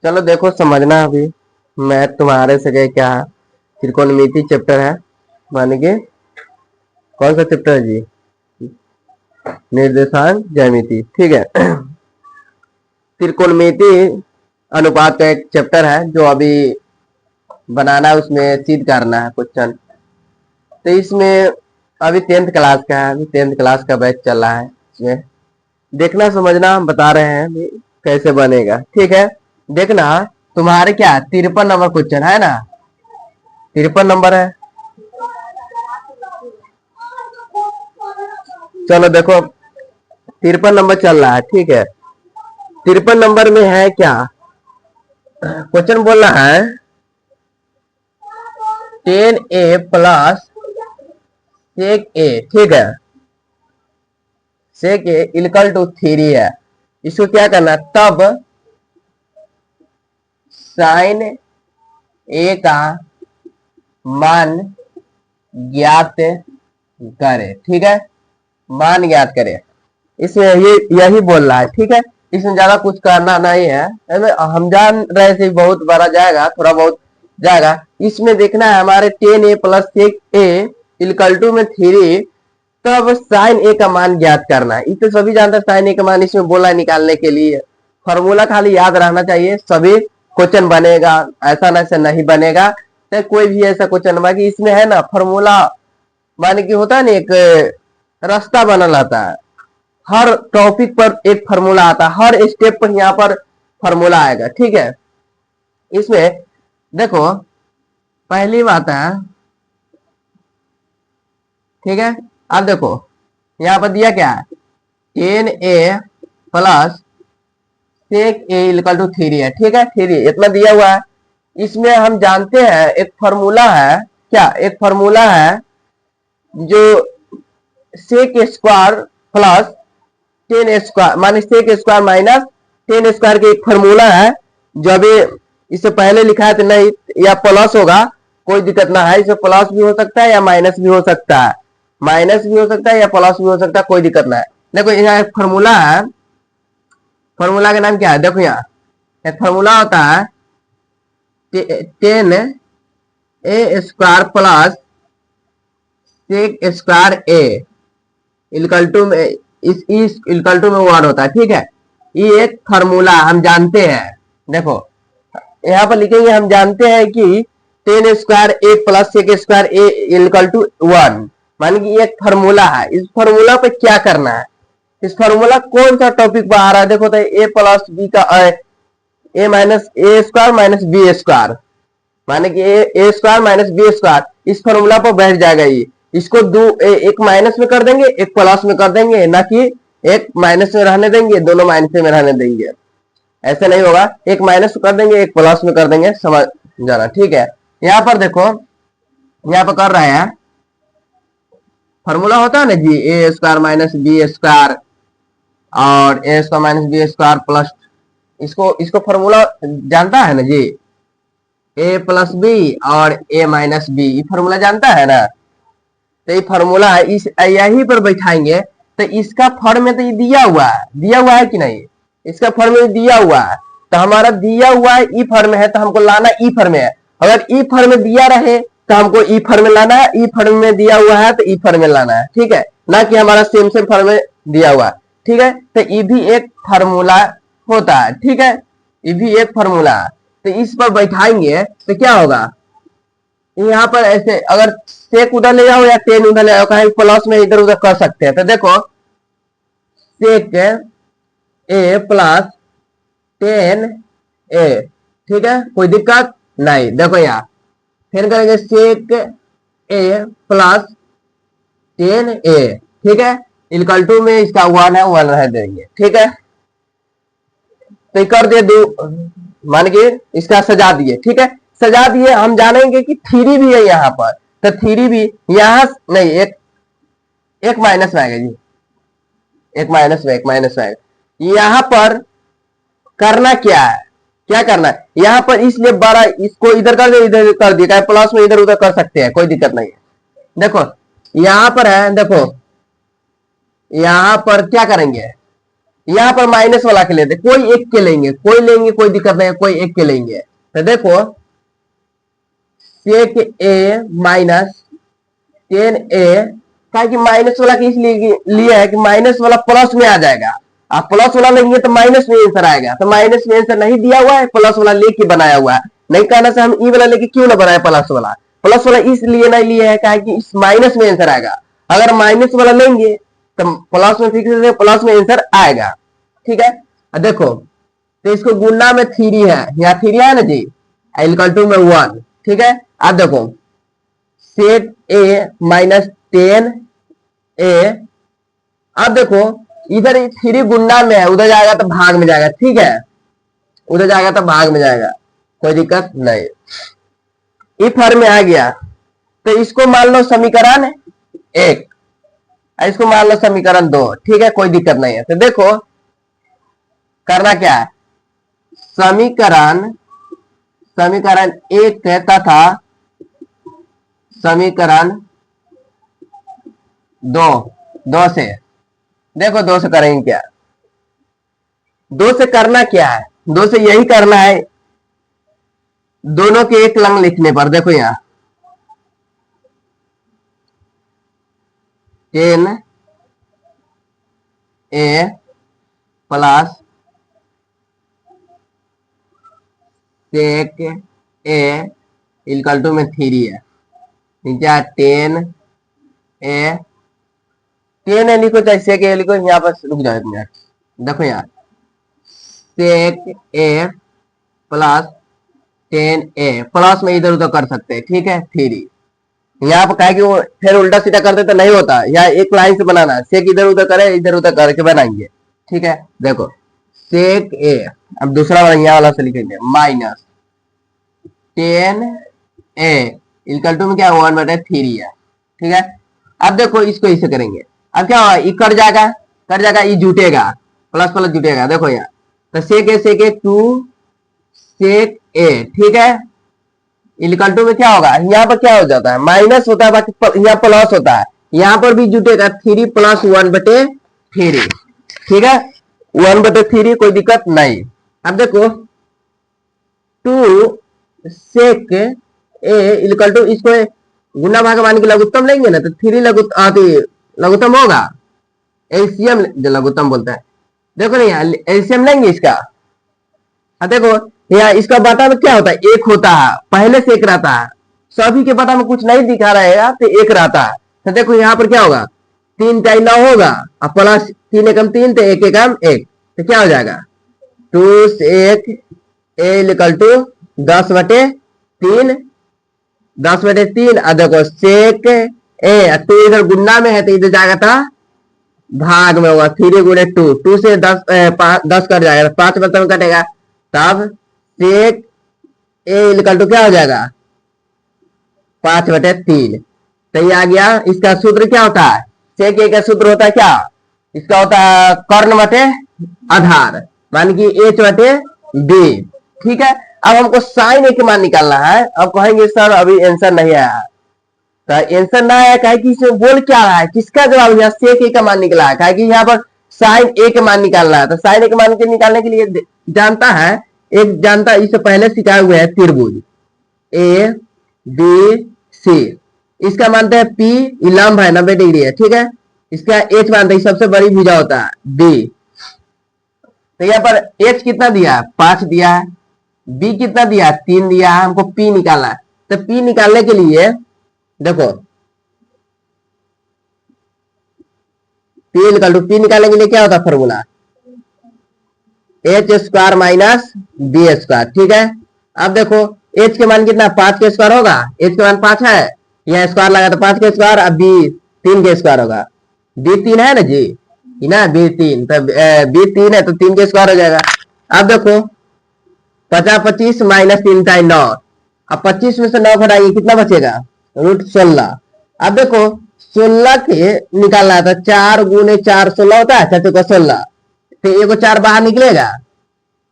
चलो देखो समझना अभी। मैथ तुम्हारे से गए क्या है? त्रिकोणमिति चैप्टर है। मान के कौन सा चैप्टर है जी? निर्देशांक ज्यामिति, ठीक है। त्रिकोणमिति अनुपात का एक चैप्टर है जो अभी बनाना है, उसमें सिद्ध करना है क्वेश्चन। तो इसमें अभी 10th क्लास का है, अभी 10th क्लास का बैच चल रहा है। इसमें देखना समझना हम बता रहे हैं अभी कैसे बनेगा, ठीक है। देखना तुम्हारे क्या 53 नंबर क्वेश्चन है ना, 53 नंबर है। चलो देखो 53 नंबर चल रहा है, ठीक है। 53 नंबर में है क्या क्वेश्चन बोल रहा है 10a प्लस सेक ए, ठीक है। सेक ए इक्वल टू 3 है। इसको क्या करना है, तब साइन ए का मान ज्ञात करे, ठीक है। मान ज्ञात करे, इसमें ये यही बोल रहा है, ठीक है। इसमें ज्यादा कुछ करना नहीं है, हम जान रहे थे बहुत बड़ा जाएगा, थोड़ा बहुत जाएगा। इसमें देखना है हमारे 10a plus sec A equal to में 3, तब साइन ए का मान ज्ञात करना है। इसे सभी जानते हैं साइन ए का मान इसमें बोला है निकालने के लिए। फॉर्मूला खाली याद रहना चाहिए, सभी क्वेश्चन बनेगा, ऐसा ना ऐसा नहीं बनेगा। तो कोई भी ऐसा क्वेश्चन बाकी इसमें है ना फॉर्मूला माने कि होता है ना, एक रास्ता बनल आता है। हर टॉपिक पर एक फार्मूला आता है, हर स्टेप पर यहाँ पर फार्मूला आएगा, ठीक है। इसमें देखो पहली बात है, ठीक है। अब देखो यहाँ पर दिया क्या है 10a plus sec A equal to 3 है, ठीक है। 3 इतना दिया हुआ है। इसमें हम जानते हैं एक फार्मूला है, क्या एक फार्मूला है जो sec square plus 10 square minus sec square minus 10 square की एक फार्मूला है जो अभी इससे पहले लिखा है तो नहीं, या प्लस होगा कोई दिक्कत ना है। इसमें प्लस भी हो सकता है या माइनस भी हो सकता है, माइनस भी हो सकता है या प्लस भी हो सकता है, कोई दिक्कत ना है। देखो यहाँ एक फार्मूला है, फार्मूला का नाम क्या है, देखो यहाँ एक फार्मूला होता है 10a square plus sec square A equal to में इस इक्वल टू में 1 होता है, ठीक है। ये एक फार्मूला हम जानते हैं। देखो यहाँ पर लिखेंगे हम जानते हैं कि 10 square A plus sec square A equal to 1, मान कि एक फार्मूला है। इस फार्मूला पे क्या करना है, इस फार्मूला कौन सा टॉपिक पर आ रहा है, देखो तो ए प्लस बी का ए माइनस ए स्क्वायर माइनस बी स्क्वायर, माने कि ए स्क्वायर माइनस बी स्क्वायर, इस फार्मूला पर बैठ जाएगा ये। इसको एक माइनस में कर देंगे एक प्लस में कर देंगे, ना कि एक माइनस में रहने देंगे दोनों माइनस में रहने देंगे, ऐसे नहीं होगा। एक माइनस कर देंगे एक प्लस में कर देंगे, समझ जाना, ठीक है। यहाँ पर देखो यहाँ पर कर रहे हैं फार्मूला होता है ना जी A square minus B square और A square minus B square plus, इसको फार्मूला जानता है ना जी, ए प्लस बी और ए माइनस बी, ये फार्मूला जानता है ना। तो ये फार्मूला है, इस यही पर बैठाएंगे तो इसका फॉर्म में तो ये दिया हुआ है कि नहीं, इसका फॉर्म में दिया हुआ है। तो हमारा दिया हुआ है ई फॉर्म में है तो हमको लाना ई फॉर्म में है। अगर ई फॉर्म में दिया रहे तो हमको ई फॉर्म में लाना है, ई फॉर्म में दिया हुआ है तो ई फॉर्म में लाना है, ठीक है, ना कि हमारा सेम फॉर्म में दिया हुआ है, ठीक है। तो ये भी एक फार्मूला होता है, ठीक है, ये भी एक फार्मूला है। तो इस पर बैठाएंगे तो क्या होगा, यहाँ पर ऐसे अगर सेक उधर ले जाओ या 10 उधर ले जाओ, कहीं प्लस में इधर उधर कर सकते हैं। तो देखो सेक ए प्लस 10a, ठीक है, कोई दिक्कत नहीं। देखो यहाँ फिर करेंगे सेक ए प्लस 10a, ठीक है, इक्वल टू में इसका 1 है 1 रह देंगे, ठीक है। तो कर दिए दो मान के इसका सजा दिए, ठीक है, सजा दिए। हम जानेंगे कि 3 भी है यहाँ पर, तो 3 भी यहाँ नहीं, एक माइनस में आएगा जी, एक माइनस में आएगा। यहाँ पर करना क्या है, क्या करना है यहाँ पर, इसलिए बड़ा इसको इधर कर दे इधर कर दिया, प्लस में इधर उधर कर सकते हैं, कोई दिक्कत नहीं है। देखो यहाँ पर है, देखो यहाँ पर क्या करेंगे, यहाँ पर माइनस वाला के लेते, कोई एक के लेंगे, कोई लेंगे कोई दिक्कत नहीं है, कोई एक के लेंगे। तो देखो सेक ए माइनस 10a, क्या कि माइनस वाला किस लिए है कि माइनस वाला प्लस में आ जाएगा। आप प्लस वाला लेंगे तो माइनस में आंसर आएगा, तो माइनस में आंसर नहीं दिया हुआ है, प्लस वाला लेके बनाया हुआ है। नहीं कहना से हम ई वाला लेके क्यों ना बनाए प्लस वाला, प्लस वाला इसलिए नहीं लिए है क्या कि इस माइनस में आंसर आएगा। अगर माइनस वाला लेंगे तो प्लस में फिक्स प्लस में आंसर आएगा। ठीक है, देखो तो इसको गुणा में 3 है, यहाँ 3 है ना जी, इक्वल टू में 1। ठीक है, अब देखो सेट ए माइनस 10a, अब देखो इधर 3 गुणा में है, उधर जाएगा तो भाग में जाएगा। ठीक है, उधर जाएगा तो भाग में जाएगा, कोई दिक्कत नहीं। इफ हर में आ गया तो इसको मान लो समीकरण 1, इसको मान लो समीकरण 2। ठीक है, कोई दिक्कत नहीं है। तो देखो करना क्या है, समीकरण 1 तथा समीकरण 2 से, देखो 2 से करेंगे क्या, 2 से करना क्या है, 2 से यही करना है दोनों के एक लंग लिखने पर। देखो यहाँ 10a plus sec A equal to में 3 है, नीचे 10a, 10 है लिखो चाहे सेक ए लिखो, यहाँ पर रुक जाओ 1 मिनट। देखो यहाँ सेक ए प्लस 10a, प्लस में इधर उधर कर सकते हैं। ठीक है, 3 यहाँ पर कहा कि वो फिर उल्टा सीधा करते तो नहीं होता, यहाँ एक लाइन से बनाना, सेक इधर उधर करे, इधर उधर करके बनाएंगे। ठीक है, देखो सेक ए, अब दूसरा वाला यहाँ वाला से लिखेंगे माइनस 10a इक्वल टू में क्या 1/3 है। ठीक है, अब देखो इसको इसे करेंगे, अब क्या होगा, ये कट जाएगा, ये जुटेगा, प्लस प्लस जुटेगा। देखो यहाँ तो सेक ए 2 सेक ए। ठीक है, इक्वल टू में क्या होगा, यहाँ पर क्या हो जाता है, माइनस होता है, बाकी यहाँ प्लस होता है, यहाँ पर भी जुटेगा 3 प्लस 1/3। ठीक है, 1/3, कोई दिक्कत नहीं। अब देखो 2 सेक ए इक्वल टू, इसको गुना भाग मान के लघुत्तम लेंगे ना तो 3 लघुत्तम होगा, एलसीएम जो लघुत्तम बोलता है। देखो नहीं एलसीएम लेंगे इसका, देखो यहाँ इसका बटा में क्या होता है, 1 होता है, पहले से 1 रहता है, सभी के बटा में कुछ नहीं दिखा रहेगा तो 1 रहता है। तो देखो यहाँ पर क्या होगा, 3 चाहे 9 होगा, और प्लस 3 एकम 3 तो 1 एकम 1, तो क्या हो जाएगा 2 सेक ए इक्वल टू 10/3, 10/3। और देखो सेक ए, 2 इधर गुणा में है तो इधर जाएगा था भाग में होगा, 3 गुणे 2, 2 से 10 कट जाएगा, 5 में कटेगा, तब सेक ए इक्वल टू क्या हो जाएगा 5/3। तो ये आ गया। इसका सूत्र क्या होता है, सेक ए का सूत्र होता है क्या, इसका होता है कर्ण बटे आधार, मान की h/b। ठीक है, अब हमको साइन ए के मान निकालना है। अब कहेंगे सर अभी आंसर नहीं आया, तो आंसर ना आया कहे कि इसमें बोल क्या रहा है, किसका जवाब, यहाँ सेक ए का मान निकला है, कहे कि यहाँ पर साइन ए के मान निकालना है। तो साइन ए के मान के निकालने के लिए जानता है, एक जानता है, इससे पहले सिखाए हुए है त्रिभुज ए बी सी, इसका मानते हैं पी, लंब है 90 डिग्री है। ठीक है, इसका एच मानते हैं, सबसे बड़ी भुजा होता है बी। तो यहाँ पर एच कितना दिया है 5 दिया है, बी कितना दिया है 3 दिया है, हमको पी निकालना है। तो पी निकालने के लिए देखो पी निकालने के लिए क्या होता है formula, H square minus B square. ठीक है, अब देखो एच के मान कितना 5 के स्क्वायर होगा, एच के मान 5 है, यहाँ स्क्वायर लगा तो 5 के स्क्वायर, अब बी 3 के स्क्वायर होगा, बी 3 है ना जी, ना बी 3, तो बी 3 है तो 3 के स्क्वायर हो जाएगा। अब देखो 50 25 माइनस 3 टाइम 9, अब 25 में से 9 घटाएंगे कितना बचेगा √16। अब देखो 16 के निकालना है तो 4 गुने 4 16 होता है, 4 × 16, तो एगो 4 बाहर निकलेगा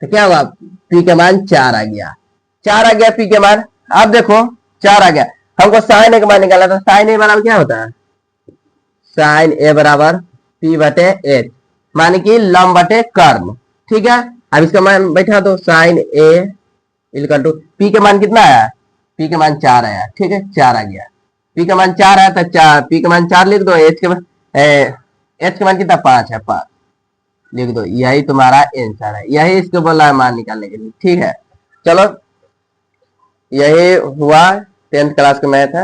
तो क्या होगा, पी के मान 4 आ गया, 4 आ गया पी के मान। अब देखो 4 आ गया, हमको साइन ए का मान निकालना था, साइन ए बराबर क्या होता है, साइन ए बराबर p/h। माने कि लंब बटे कर्ण, ठीक है। अब इसका मान बैठा दो, sine A equal to P के मान कितना आया, पी के मान 4 आया, ठीक है, 4 आ गया। पी का मान 4 आया तो 4, पी का मान 4 लिख दो, एच के मान कितना 5 है, 5 लिख दो। यही तुम्हारा आंसर है, यही इसको बोला है मान निकालने के लिए, ठीक है। चलो यही हुआ 10th क्लास का मैथ है।